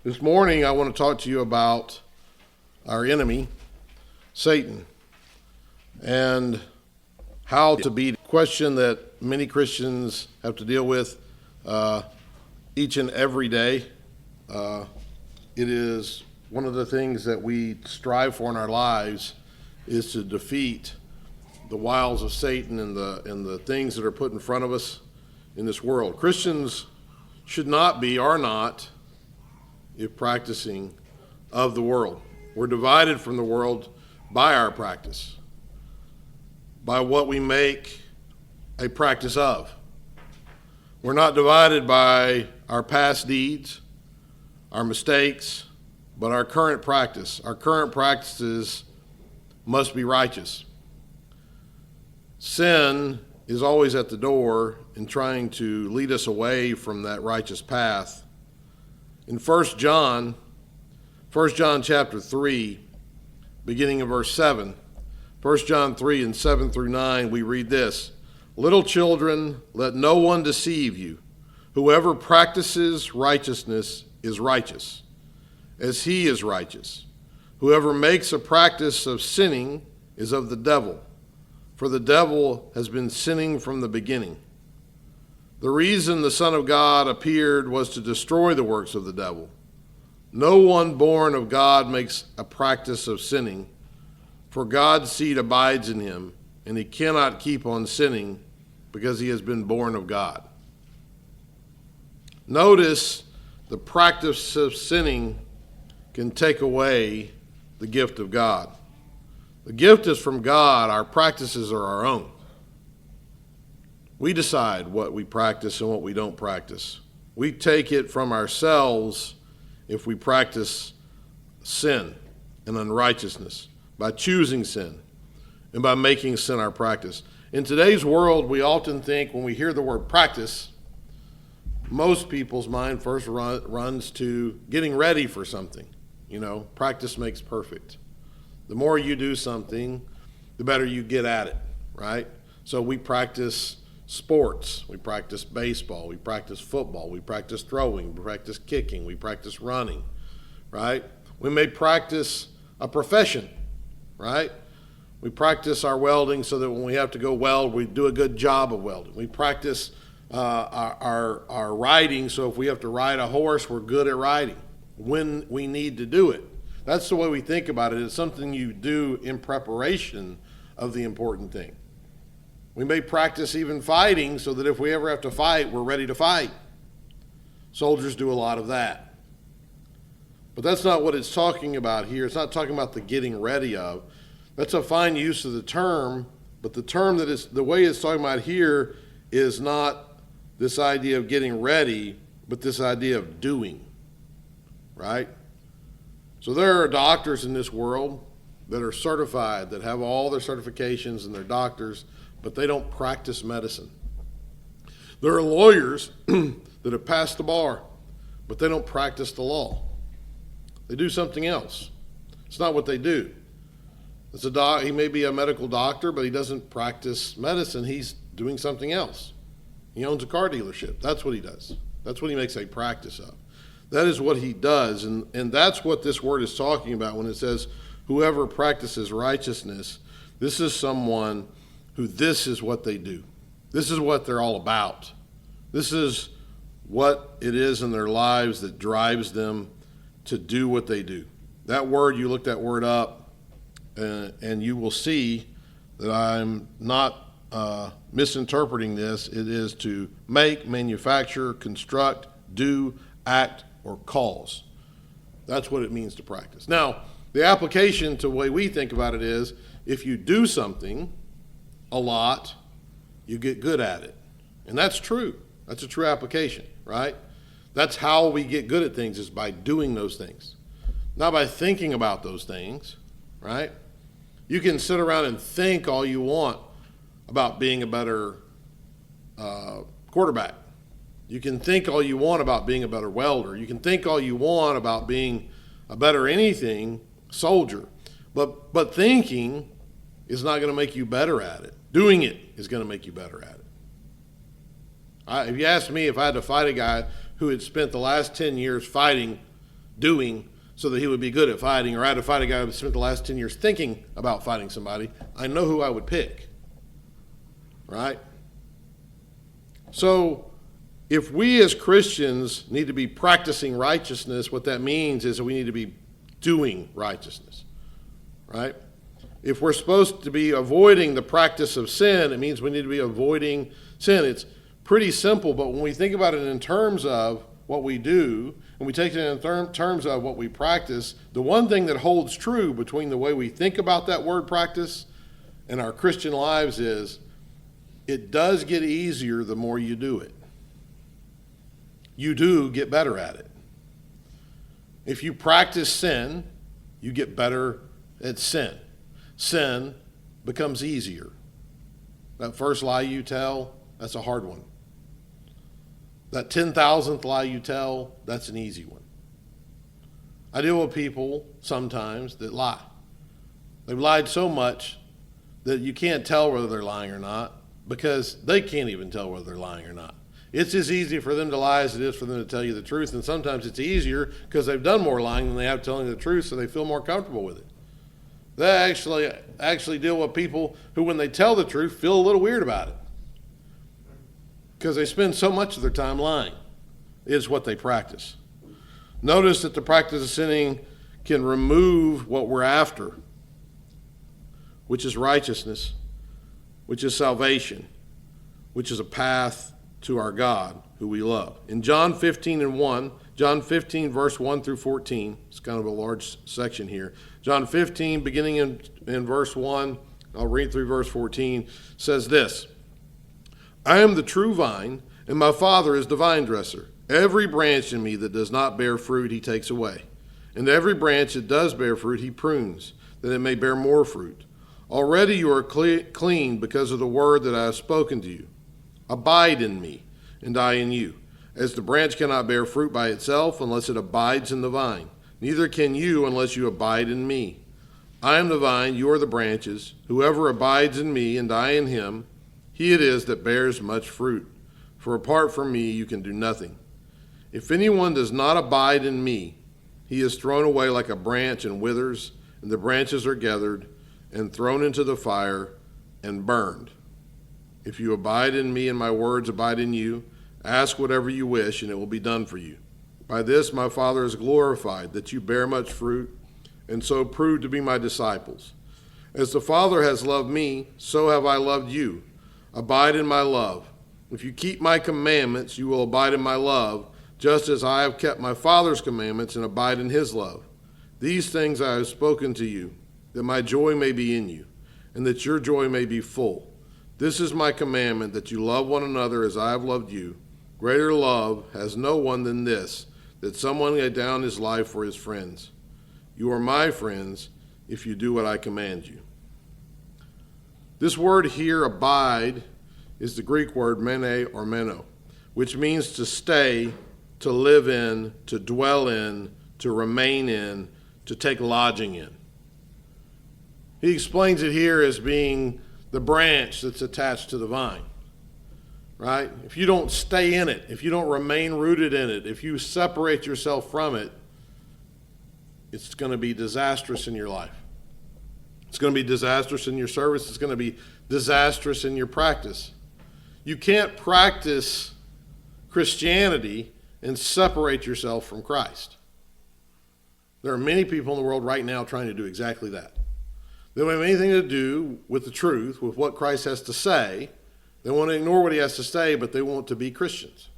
This morning, I want to talk to you about our enemy, Satan, and how to beat a question that many Christians have to deal with each and every day. It is one of the things that we strive for in our lives is to defeat the wiles of Satan and the things that are put in front of us in this world. Christians should not be, are not, if practicing of the world. We're divided from the world by our practice, by what we make a practice of. We're not divided by our past deeds, our mistakes, but our current practice. Our current practices must be righteous. Sin is always at the door and trying to lead us away from that righteous path. In 1 John chapter 3, beginning in verse 7, 1 John 3 and 7 through 9, we read this: "Little children, let no one deceive you. Whoever practices righteousness is righteous, as he is righteous. Whoever makes a practice of sinning is of the devil, for the devil has been sinning from the beginning. The reason the Son of God appeared was to destroy the works of the devil. No one born of God makes a practice of sinning, for God's seed abides in him, and he cannot keep on sinning because he has been born of God." Notice the practice of sinning can take away the gift of God. The gift is from God, our practices are our own. We decide what we practice and what we don't practice. We take it from ourselves if we practice sin and unrighteousness, by choosing sin and by making sin our practice. In today's world, we often think when we hear the word practice, most people's mind first runs to getting ready for something. Practice makes perfect. The more you do something, the better you get at it, right? So we practice sports, we practice baseball, we practice football, we practice throwing, we practice kicking, we practice running, right? We may practice a profession, right? We practice our welding so that when we have to go weld, we do a good job of welding. We practice our riding, so if we have to ride a horse, we're good at riding when we need to do it. That's the way we think about it. It's something you do in preparation of the important thing. We may practice even fighting so that if we ever have to fight, we're ready to fight. Soldiers do a lot of that. But that's not what it's talking about here. It's not talking about the getting ready of. That's a fine use of the term, but the term that is, the way it's talking about here is not this idea of getting ready, but this idea of doing, right? So there are doctors in this world that are certified, that have all their certifications and they're doctors, but they don't practice medicine. There are lawyers that have passed the bar, but they don't practice the law. They do something else. It's not what they do. He may be a medical doctor, but he doesn't practice medicine. He's doing something else. He owns a car dealership. That's what he does. That's what he makes a practice of. That is what he does, and that's what this word is talking about when it says, whoever practices righteousness. This is someone who this is what they do. This is what they're all about. This is what it is in their lives that drives them to do what they do. That word, you look that word up, and you will see that I'm not misinterpreting this. It is to make, manufacture, construct, do, act, or cause. That's what it means to practice. Now, the application to the way we think about it is, if you do something a lot, you get good at it. And that's true. That's a true application, right? That's how we get good at things, is by doing those things. Not by thinking about those things, right? You can sit around and think all you want about being a better quarterback. You can think all you want about being a better welder. You can think all you want about being a better anything soldier. But thinking is not going to make you better at it. Doing it is going to make you better at it. If you asked me if I had to fight a guy who had spent the last 10 years fighting doing so that he would be good at fighting, or I had to fight a guy who spent the last 10 years thinking about fighting somebody, I know who I would pick, right? So if we as Christians need to be practicing righteousness, what that means is that we need to be doing righteousness, right? If we're supposed to be avoiding the practice of sin, it means we need to be avoiding sin. It's pretty simple, but when we think about it in terms of what we do, and we take it in terms of what we practice, the one thing that holds true between the way we think about that word practice and our Christian lives is it does get easier the more you do it. You do get better at it. If you practice sin, you get better at sin. Sin becomes easier. That first lie you tell, that's a hard one. That 10,000th lie you tell, that's an easy one. I deal with people sometimes that lie. They've lied so much that you can't tell whether they're lying or not because they can't even tell whether they're lying or not. It's as easy for them to lie as it is for them to tell you the truth, and sometimes it's easier because they've done more lying than they have telling the truth, so they feel more comfortable with it. They actually deal with people who, when they tell the truth, feel a little weird about it because they spend so much of their time lying. Is what they practice. Notice that the practice of sinning can remove what we're after, which is righteousness, which is salvation, which is a path to our God who we love. In John 15 verse 1 through 14, it's kind of a large section here. John 15, beginning in verse 1, I'll read through verse 14, says this: I am the true vine, and my Father is the vine dresser. Every branch in me that does not bear fruit, he takes away. And every branch that does bear fruit, he prunes, that it may bear more fruit. Already you are clean because of the word that I have spoken to you. Abide in me, and I in you. As the branch cannot bear fruit by itself unless it abides in the vine, neither can you unless you abide in me. I am the vine, you are the branches. Whoever abides in me, and I in him, he it is that bears much fruit. For apart from me you can do nothing. If anyone does not abide in me, he is thrown away like a branch and withers, and the branches are gathered and thrown into the fire and burned. If you abide in me and my words abide in you, ask whatever you wish, and it will be done for you. By this my Father is glorified, that you bear much fruit, and so prove to be my disciples. As the Father has loved me, so have I loved you. Abide in my love. If you keep my commandments, you will abide in my love, just as I have kept my Father's commandments and abide in his love. These things I have spoken to you, that my joy may be in you, and that your joy may be full. This is my commandment, that you love one another as I have loved you. Greater love has no one than this, that someone lay down his life for his friends. You are my friends if you do what I command you. This word here, abide, is the Greek word mene or meno, which means to stay, to live in, to dwell in, to remain in, to take lodging in. He explains it here as being the branch that's attached to the vine, right? If you don't stay in it, if you don't remain rooted in it, if you separate yourself from it, it's going to be disastrous in your life. It's going to be disastrous in your service. It's going to be disastrous in your practice. You can't practice Christianity and separate yourself from Christ. There are many people in the world right now trying to do exactly that. They don't have anything to do with the truth, with what Christ has to say. They want to ignore what he has to say, but they want to be Christians.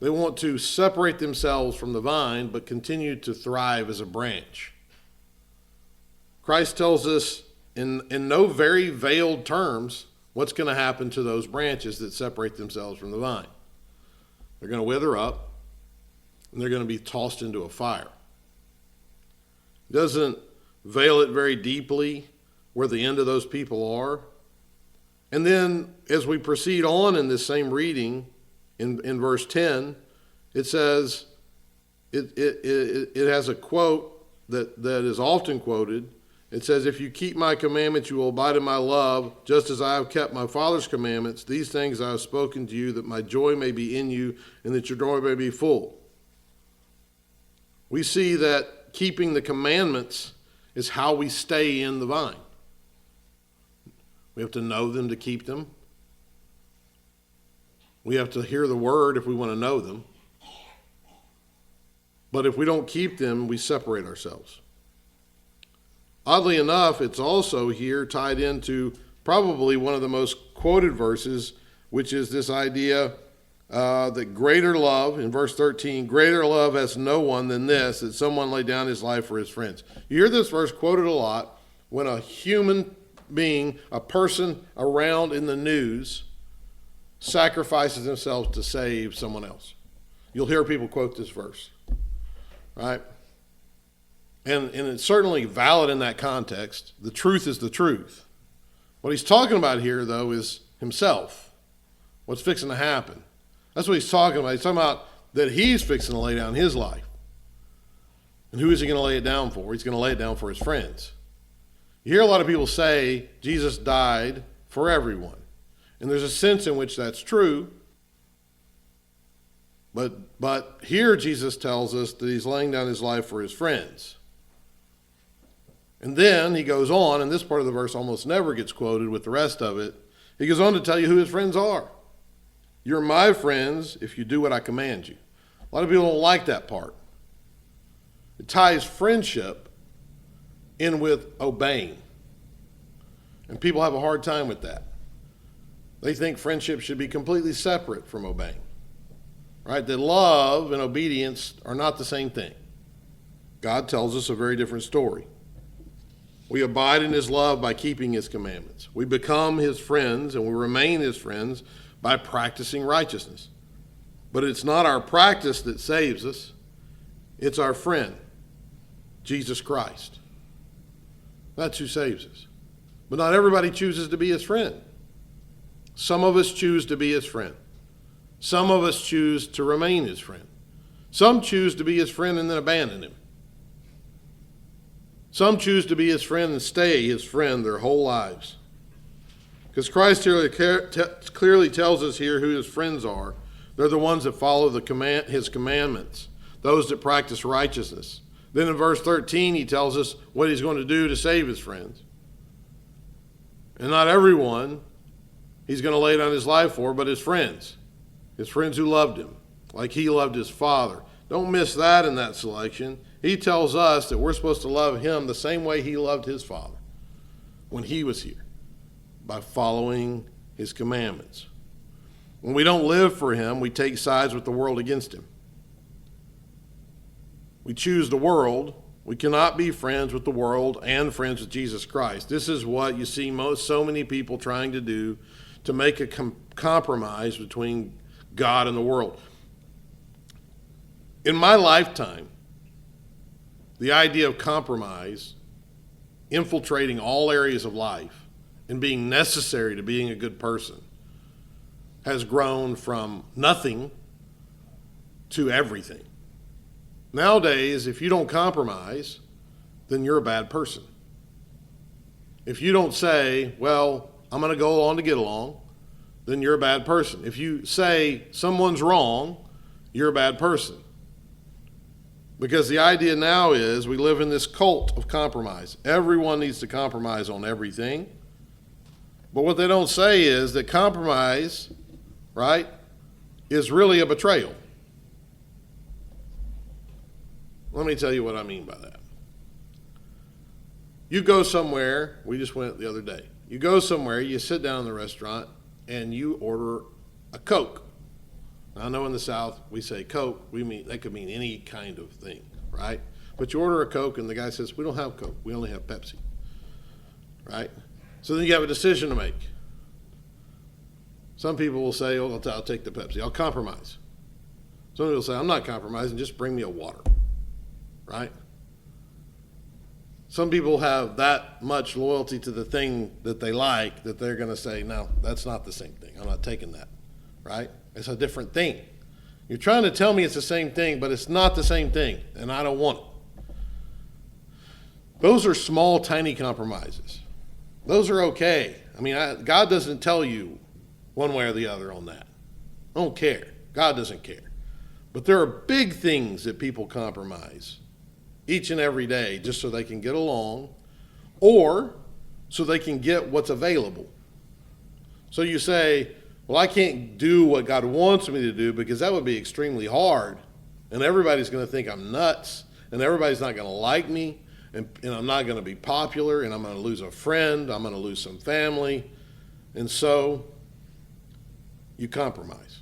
They want to separate themselves from the vine, but continue to thrive as a branch. Christ tells us in no very veiled terms what's going to happen to those branches that separate themselves from the vine. They're going to wither up, and they're going to be tossed into a fire. He doesn't veil it very deeply where the end of those people are. And then as we proceed on in this same reading, in verse 10, it says, it has a quote that is often quoted. It says, if you keep my commandments, you will abide in my love, just as I have kept my Father's commandments. These things I have spoken to you, that my joy may be in you, and that your joy may be full. We see that keeping the commandments is how we stay in the vine. We have to know them to keep them. We have to hear the word if we want to know them. But if we don't keep them, we separate ourselves. Oddly enough, it's also here tied into probably one of the most quoted verses, which is this idea that greater love, in verse 13, greater love has no one than this, that someone lay down his life for his friends. You hear this verse quoted a lot when a human being, a person around in the news, sacrifices themselves to save someone else. You'll hear people quote this verse, right? And it's certainly valid in that context. The truth is the truth. What he's talking about here, though, is himself. What's fixing to happen. That's what he's talking about. He's talking about that he's fixing to lay down his life. And who is he going to lay it down for? He's going to lay it down for his friends. You hear a lot of people say Jesus died for everyone. And there's a sense in which that's true. But here Jesus tells us that he's laying down his life for his friends. And then he goes on, and this part of the verse almost never gets quoted with the rest of it. He goes on to tell you who his friends are. You're my friends if you do what I command you. A lot of people don't like that part. It ties friendship in with obeying. And people have a hard time with that. They think friendship should be completely separate from obeying. Right? That love and obedience are not the same thing. God tells us a very different story. We abide in his love by keeping his commandments. We become his friends and we remain his friends by practicing righteousness. But it's not our practice that saves us. It's our friend, Jesus Christ. That's who saves us. But not everybody chooses to be his friend. Some of us choose to be his friend. Some of us choose to remain his friend. Some choose to be his friend and then abandon him. Some choose to be his friend and stay his friend their whole lives. Because Christ clearly tells us here who his friends are. They're the ones that follow his commandments, those that practice righteousness. Then in verse 13, he tells us what he's going to do to save his friends. And not everyone he's going to lay down his life for, but his friends who loved him, like he loved his Father. Don't miss that in that selection. He tells us that we're supposed to love him the same way he loved his Father when he was here, by following his commandments. When we don't live for him, we take sides with the world against him. We choose the world. We cannot be friends with the world and friends with Jesus Christ. This is what you see so many people trying to do, to make a compromise between God and the world. In my lifetime, the idea of compromise infiltrating all areas of life and being necessary to being a good person has grown from nothing to everything. Nowadays, if you don't compromise, then you're a bad person. If you don't say, well, I'm going to go along to get along, then you're a bad person. If you say someone's wrong, you're a bad person. Because the idea now is we live in this cult of compromise. Everyone needs to compromise on everything. But what they don't say is that compromise, right, is really a betrayal. Let me tell you what I mean by that. You go somewhere, we just went the other day. You go somewhere, you sit down in the restaurant, and you order a Coke. Now, I know in the South we say Coke, that could mean any kind of thing, right? But you order a Coke and the guy says, we don't have Coke, we only have Pepsi, right? So then you have a decision to make. Some people will say, oh, I'll take the Pepsi, I'll compromise. Some people will say, I'm not compromising, just bring me a water, right? Some people have that much loyalty to the thing that they like that they're going to say, no, that's not the same thing, I'm not taking that, right? It's a different thing. You're trying to tell me it's the same thing, but it's not the same thing, and I don't want it. Those are small, tiny compromises. Those are okay. I mean, God doesn't tell you one way or the other on that. I don't care. God doesn't care. But there are big things that people compromise each and every day just so they can get along or so they can get what's available. So you say, well, I can't do what God wants me to do because that would be extremely hard. And everybody's going to think I'm nuts. And everybody's not going to like me. And I'm not going to be popular. And I'm going to lose a friend. I'm going to lose some family. And so you compromise.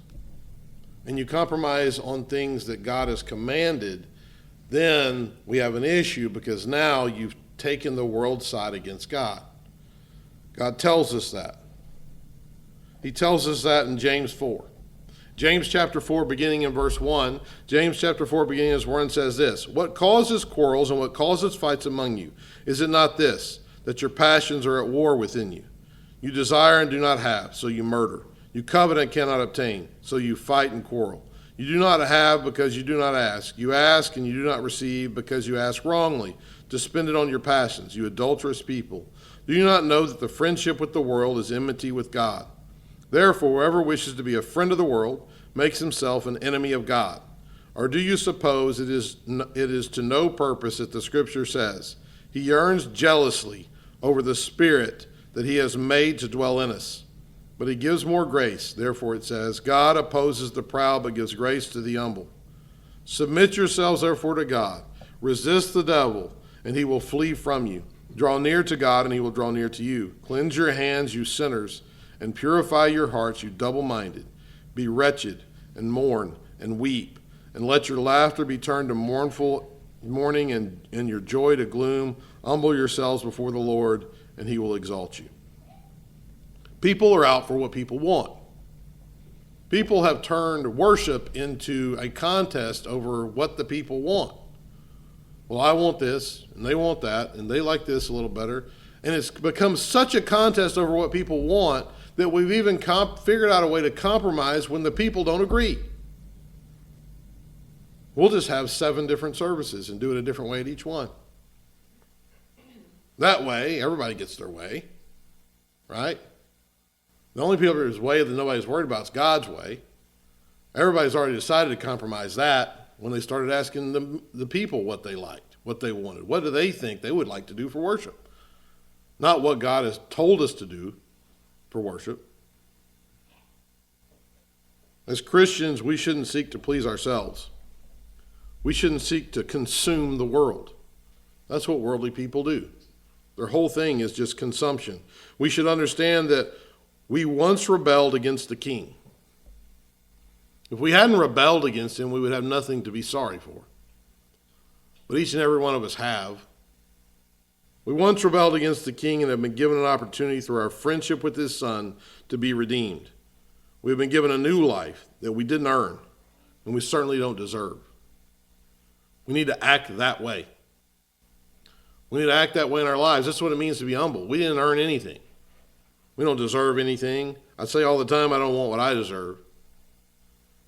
And you compromise on things that God has commanded. Then we have an issue because now you've taken the world's side against God. God tells us that. He tells us that in James 4. James chapter 4, beginning in verse 1. James chapter 4, beginning in verse 1 says this: What causes quarrels and what causes fights among you? Is it not this, that your passions are at war within you? You desire and do not have, so you murder. You covet and cannot obtain, so you fight and quarrel. You do not have because you do not ask. You ask and you do not receive because you ask wrongly, to spend it on your passions, you adulterous people. Do you not know that the friendship with the world is enmity with God? Therefore, whoever wishes to be a friend of the world makes himself an enemy of God. Or do you suppose it is to no purpose that the Scripture says, He yearns jealously over the Spirit that He has made to dwell in us? But He gives more grace. Therefore it says, God opposes the proud but gives grace to the humble. Submit yourselves therefore to God. Resist the devil, and he will flee from you. Draw near to God, and He will draw near to you. Cleanse your hands, you sinners, and purify your hearts, you double-minded. Be wretched, and mourn, and weep, and let your laughter be turned to mourning, and your joy to gloom. Humble yourselves before the Lord, and He will exalt you. People are out for what people want. People have turned worship into a contest over what the people want. Well, I want this, and they want that, and they like this a little better. And it's become such a contest over what people want that we've even figured out a way to compromise when the people don't agree. We'll just have 7 different services and do it a different way at each one. That way, everybody gets their way, right? The only people's way that nobody's worried about is God's way. Everybody's already decided to compromise that when they started asking the people what they liked, what they wanted. What do they think they would like to do for worship? Not what God has told us to do for worship. As Christians, we shouldn't seek to please ourselves. We shouldn't seek to consume the world. That's what worldly people do. Their whole thing is just consumption. We should understand that we once rebelled against the King. If we hadn't rebelled against Him, we would have nothing to be sorry for. But each and every one of us have. We once rebelled against the King and have been given an opportunity through our friendship with His Son to be redeemed. We have been given a new life that we didn't earn, and we certainly don't deserve. We need to act that way. We need to act that way in our lives. That's what it means to be humble. We didn't earn anything. We don't deserve anything. I say all the time, I don't want what I deserve.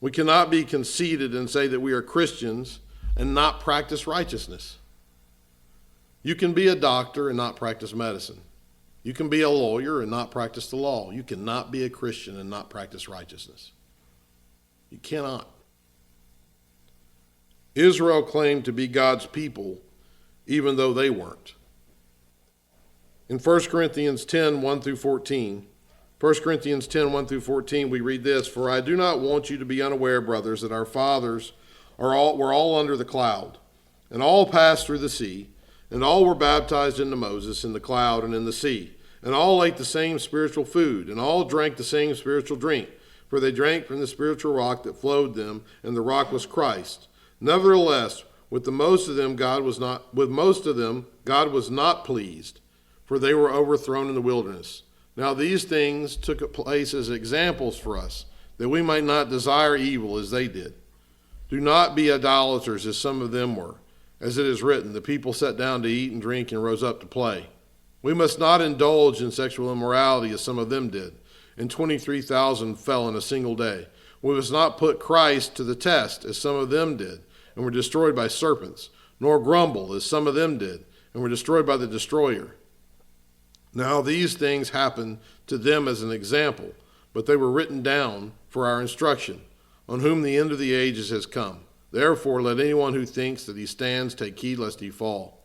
We cannot be conceited and say that we are Christians and not practice righteousness. You can be a doctor and not practice medicine. You can be a lawyer and not practice the law. You cannot be a Christian and not practice righteousness. You cannot. Israel claimed to be God's people even though they weren't. In 1 Corinthians 10, 1 through 14, 1 Corinthians 10, 1 through 14, we read this: For I do not want you to be unaware, brothers, that our fathers were all under the cloud, and all passed through the sea, and all were baptized into Moses in the cloud and in the sea, and all ate the same spiritual food, and all drank the same spiritual drink, for they drank from the spiritual rock that flowed them, and the rock was Christ. Nevertheless, with most of them God was not pleased, for they were overthrown in the wilderness. Now these things took place as examples for us, that we might not desire evil as they did. Do not be idolaters as some of them were. As it is written, the people sat down to eat and drink and rose up to play. We must not indulge in sexual immorality as some of them did, and 23,000 fell in a single day. We must not put Christ to the test as some of them did, and were destroyed by serpents, nor grumble as some of them did, and were destroyed by the destroyer. Now these things happened to them as an example, but they were written down for our instruction, on whom the end of the ages has come. Therefore, let anyone who thinks that he stands take heed lest he fall.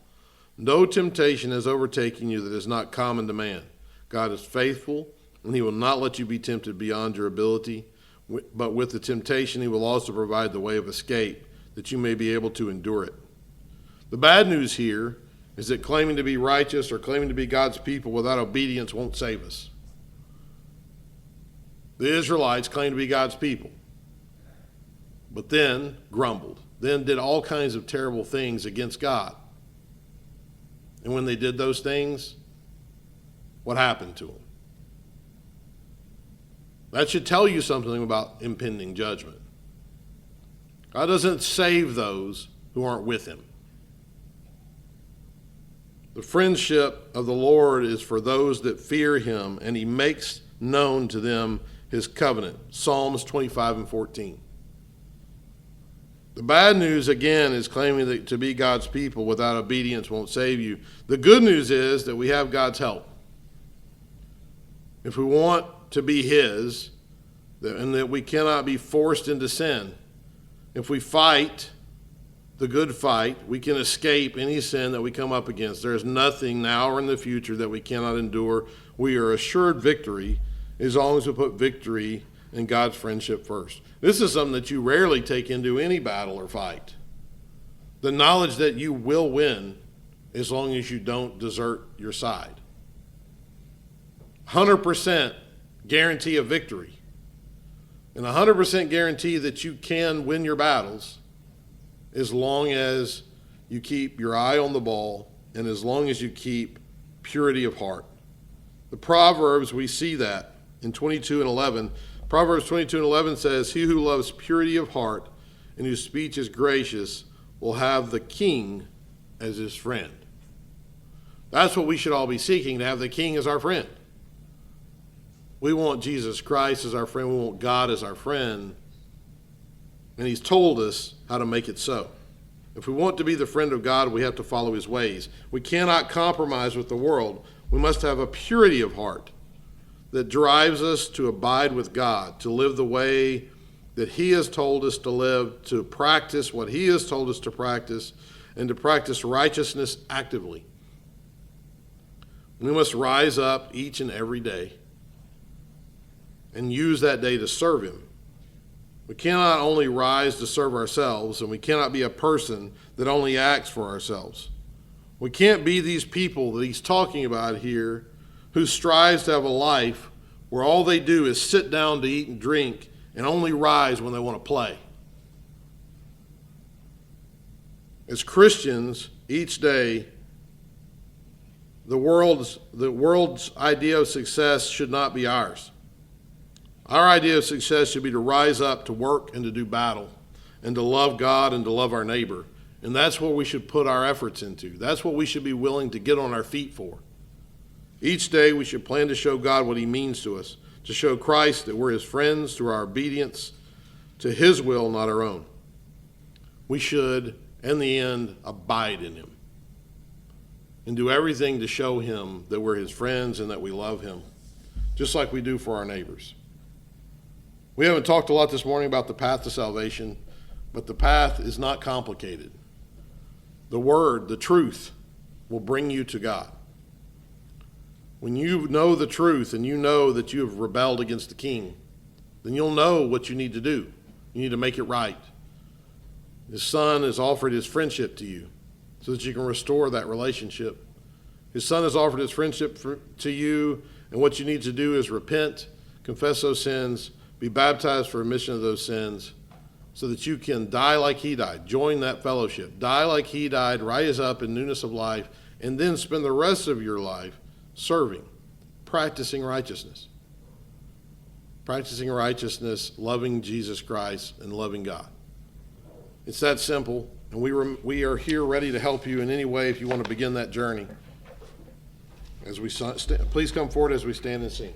No temptation has overtaken you that is not common to man. God is faithful, and he will not let you be tempted beyond your ability. But with the temptation, he will also provide the way of escape, that you may be able to endure it. The bad news here is that claiming to be righteous or claiming to be God's people without obedience won't save us. The Israelites claimed to be God's people, but then grumbled, then did all kinds of terrible things against God. And when they did those things, what happened to them? That should tell you something about impending judgment. God doesn't save those who aren't with him. The friendship of the Lord is for those that fear him, and he makes known to them his covenant. Psalms 25:14. The bad news, again, is claiming that to be God's people without obedience won't save you. The good news is that we have God's help. If we want to be his, and that we cannot be forced into sin, if we fight the good fight, we can escape any sin that we come up against. There is nothing now or in the future that we cannot endure. We are assured victory as long as we put victory in God's friendship first. This is something that you rarely take into any battle or fight. The knowledge that you will win as long as you don't desert your side. 100% guarantee of victory. And 100% guarantee that you can win your battles as long as you keep your eye on the ball and as long as you keep purity of heart. The Proverbs, we see that in 22:11. Proverbs 22:11 says, "He who loves purity of heart and whose speech is gracious will have the king as his friend." That's what we should all be seeking, to have the king as our friend. We want Jesus Christ as our friend. We want God as our friend. And he's told us how to make it so. If we want to be the friend of God, we have to follow his ways. We cannot compromise with the world. We must have a purity of heart that drives us to abide with God, to live the way that he has told us to live, to practice what he has told us to practice, and to practice righteousness actively. We must rise up each and every day and use that day to serve him. We cannot only rise to serve ourselves, and we cannot be a person that only acts for ourselves. We can't be these people that he's talking about here who strives to have a life where all they do is sit down to eat and drink and only rise when they want to play. As Christians, each day, the world's idea of success should not be ours. Our idea of success should be to rise up, to work, and to do battle, and to love God and to love our neighbor. And that's what we should put our efforts into. That's what we should be willing to get on our feet for. Each day we should plan to show God what he means to us, to show Christ that we're his friends through our obedience to his will, not our own. We should, in the end, abide in him and do everything to show him that we're his friends and that we love him, just like we do for our neighbors. We haven't talked a lot this morning about the path to salvation, but the path is not complicated. The word, the truth, will bring you to God. When you know the truth and you know that you have rebelled against the king, then you'll know what you need to do. You need to make it right. His son has offered his friendship to you so that you can restore that relationship. His son has offered his friendship to you, and what you need to do is repent, confess those sins, be baptized for remission of those sins, so that you can die like he died, join that fellowship, die like he died, rise up in newness of life, and then spend the rest of your life serving, practicing righteousness. Practicing righteousness, loving Jesus Christ, and loving God. It's that simple, and we are here ready to help you in any way if you want to begin that journey. As we please come forward as we stand and sing.